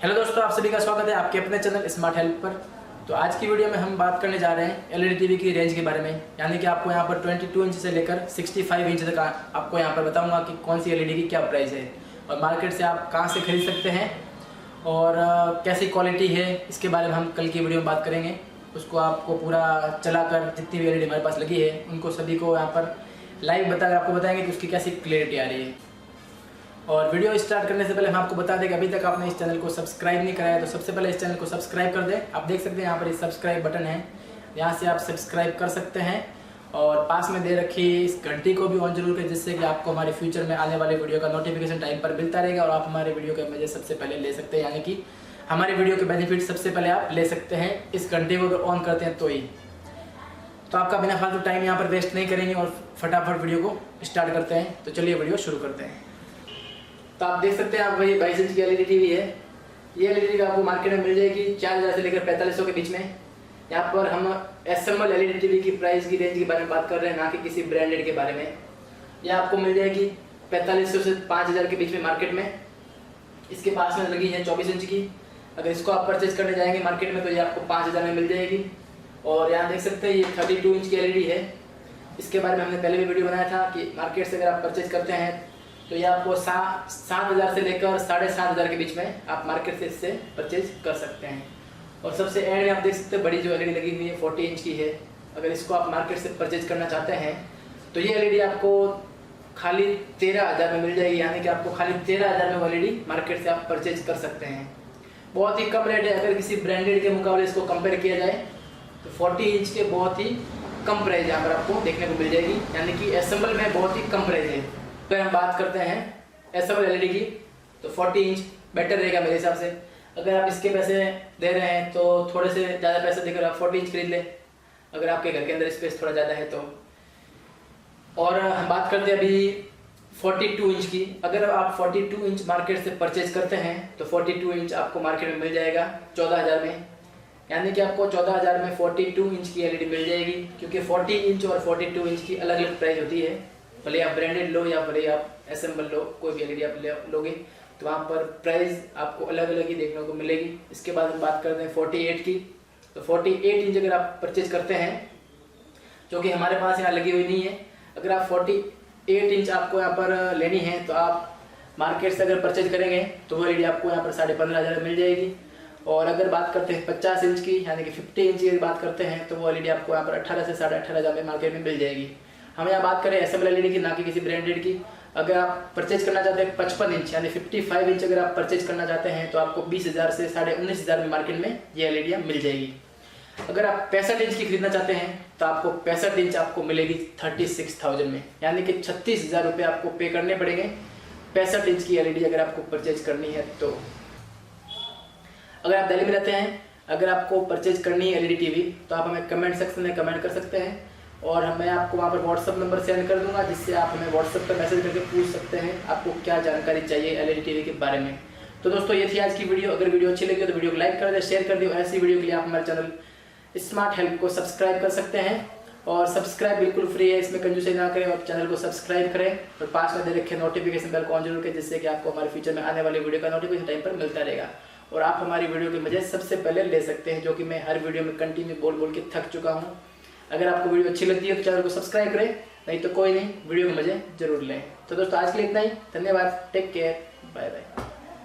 Hello दोस्तों, आप सभी का स्वागत है आपके अपने चैनल स्मार्ट हेल्प पर। तो आज की वीडियो में हम बात करने जा रहे हैं एलईडी टीवी की रेंज के बारे में। यानी कि आपको यहाँ पर 22 इंच से लेकर 65 इंच तक आपको यहाँ पर बताऊंगा कि कौन सी एलईडी की क्या प्राइस है और मार्केट से आप कहाँ से खरीद सकते हैं और कैसी क्वालिटी है, इसके बारे में हम कल की वीडियो में बात करेंगे। उसको आपको पूरा चलाकर जितनी भी एलईडी हमारे पास लगी है उनको सभी को यहाँ पर लाइव आपको बताएंगे कि उसकी कैसी क्लियरिटी आ रही है। और वीडियो स्टार्ट करने से पहले हम आपको बता दें कि अभी तक आपने इस चैनल को सब्सक्राइब नहीं कराया तो सबसे पहले इस चैनल को सब्सक्राइब कर दें। आप देख सकते हैं यहाँ पर ये सब्सक्राइब बटन है, यहाँ से आप सब्सक्राइब कर सकते हैं और पास में दे रखी इस घंटी को भी ऑन जरूर करें, जिससे कि आपको हमारे फ्यूचर में आने वाले वीडियो का नोटिफिकेशन टाइम पर मिलता रहेगा और आप हमारे वीडियो के मजे सबसे पहले ले सकते हैं। यानी कि हमारे वीडियो के बेनिफिट सबसे पहले आप ले सकते हैं इस घंटे को अगर ऑन करते हैं तो ही। तो आपका बिना फालतू टाइम यहाँ पर वेस्ट नहीं करेंगे और फटाफट वीडियो को स्टार्ट करते हैं। तो चलिए वीडियो शुरू करते हैं। तो आप देख सकते हैं आप वही 22 इंच की एलईडी टीवी है। ये एलईडी आपको मार्केट में मिल जाएगी 4000 से लेकर 4500 के बीच में। यहाँ पर हम एसेंबल एलईडी टीवी की प्राइस की रेंज के बारे में बात कर रहे हैं, ना कि किसी ब्रांडेड के बारे में। यह आपको मिल जाएगी 4500 से 5000 के बीच में मार्केट में। इसके पास में लगी है 24 इंच की। अगर इसको आप परचेज करने जाएंगे मार्केट में तो ये आपको 5000 में मिल जाएगी। और यहाँ देख सकते हैं ये 32 इंच की एलईडी है। इसके बारे में हमने पहले भी वीडियो बनाया था कि मार्केट से अगर आप परचेज करते हैं तो ये आपको 7000 से लेकर 7500 के बीच में आप मार्केट से इससे परचेज कर सकते हैं। और सबसे एंड में आप देख सकते हैं बड़ी जो एलईडी लगी हुई है 40 इंच की है। अगर इसको आप मार्केट से परचेज करना चाहते हैं तो ये एलईडी आपको खाली 13000 में मिल जाएगी। यानी कि आपको खाली 13000 में वो एलईडी मार्केट से आप परचेज कर सकते हैं। बहुत ही कम रेट है। अगर किसी ब्रांडेड के मुकाबले इसको कंपेयर किया जाए तो 40 इंच के बहुत ही कम प्राइस यहाँ पर आपको देखने को मिल जाएगी। यानी कि एसेंबल में बहुत ही कम प्राइस है। तो हम बात करते हैं एसेंबल एलईडी की, तो 40 इंच बेटर रहेगा मेरे हिसाब से। अगर आप इसके पैसे दे रहे हैं तो थोड़े से ज़्यादा पैसे देकर आप 40 इंच खरीद लें, अगर आपके घर के अंदर स्पेस थोड़ा ज़्यादा है तो। और हम बात करते हैं अभी 42 इंच की। अगर आप 42 इंच मार्केट से परचेज करते हैं तो 42 इंच आपको मार्केट में मिल जाएगा 14000 में। यानी कि आपको 14000 में 42 इंच की एलईडी मिल जाएगी, क्योंकि 40 इंच और 42 इंच की अलग अलग प्राइस होती है। भले आप ब्रांडेड लो या भले आप एसेंबल लो, कोई भी एलईडी आप लोगे तो वहाँ पर प्राइस आपको अलग अलग ही देखने को मिलेगी। इसके बाद हम बात करते हैं 48 की। तो 48 इंच अगर आप परचेज करते हैं, जो कि हमारे पास यहाँ लगी हुई नहीं है, अगर आप 48 इंच आपको यहाँ पर लेनी है तो आप मार्केट से अगर परचेज करेंगे तो वो एलईडी आपको यहाँ पर 15,500 मिल जाएगी। और अगर बात करते हैं 50 इंच की, यानी कि 50 इंच की बात करते हैं तो वो एलईडी आपको यहाँ पर 18 से 18,500 में मार्केट में मिल जाएगी। हम यहाँ बात करें एसेंबल एलईडी की, ना कि किसी ब्रांडेड की। अगर आप परचेज करना चाहते हैं 55 इंच यानी 55 इंच अगर आप परचेज करना चाहते हैं तो आपको 20,000 से 19,500 में मार्केट में ये एलईडियाँ मिल जाएगी। अगर आप 65 इंच की खरीदना चाहते हैं तो आपको 65 इंच आपको मिलेगी 36,000 में। यानी कि 36,000 रुपये आपको पे करने पड़ेंगे 65 इंच की एलईडी अगर आपको परचेज करनी है तो। अगर आप दिल्ली में रहते हैं, अगर आपको परचेज करनी है एलईडी टीवी तो आप हमें कमेंट सेक्शन में कमेंट कर सकते हैं और मैं आपको वहाँ पर व्हाट्सअप नंबर सेंड कर दूंगा, जिससे आप हमें व्हाट्सअप पर मैसेज करके पूछ सकते हैं आपको क्या जानकारी चाहिए एलईडी टीवी के बारे में। तो दोस्तों ये थी आज की वीडियो। अगर वीडियो अच्छी लगी तो वीडियो को लाइक कर दें, शेयर कर दें। ऐसी वीडियो के लिए आप हमारे चैनल स्मार्ट हेल्प को सब्सक्राइब कर सकते हैं और सब्सक्राइब बिल्कुल फ्री है, इसमें कंजूसी ना करें और चैनल को सब्सक्राइब करें और पास में दे रखे नोटिफिकेशन बेल को ऑन जरूर करें, जिससे कि आपको हमारे फ्यूचर में आने वाली वीडियो का नोटिफिकेशन टाइम पर मिलता रहेगा और आप हमारी वीडियो के मजे सबसे पहले ले सकते हैं, जो कि मैं हर वीडियो में कंटिन्यू बोल बोल के थक चुका हूँ। अगर आपको वीडियो अच्छी लगती है तो चैनल को सब्सक्राइब करें, नहीं तो कोई नहीं, वीडियो के मजे जरूर लें। तो दोस्तों आज के लिए इतना ही। धन्यवाद, टेक केयर, बाय बाय।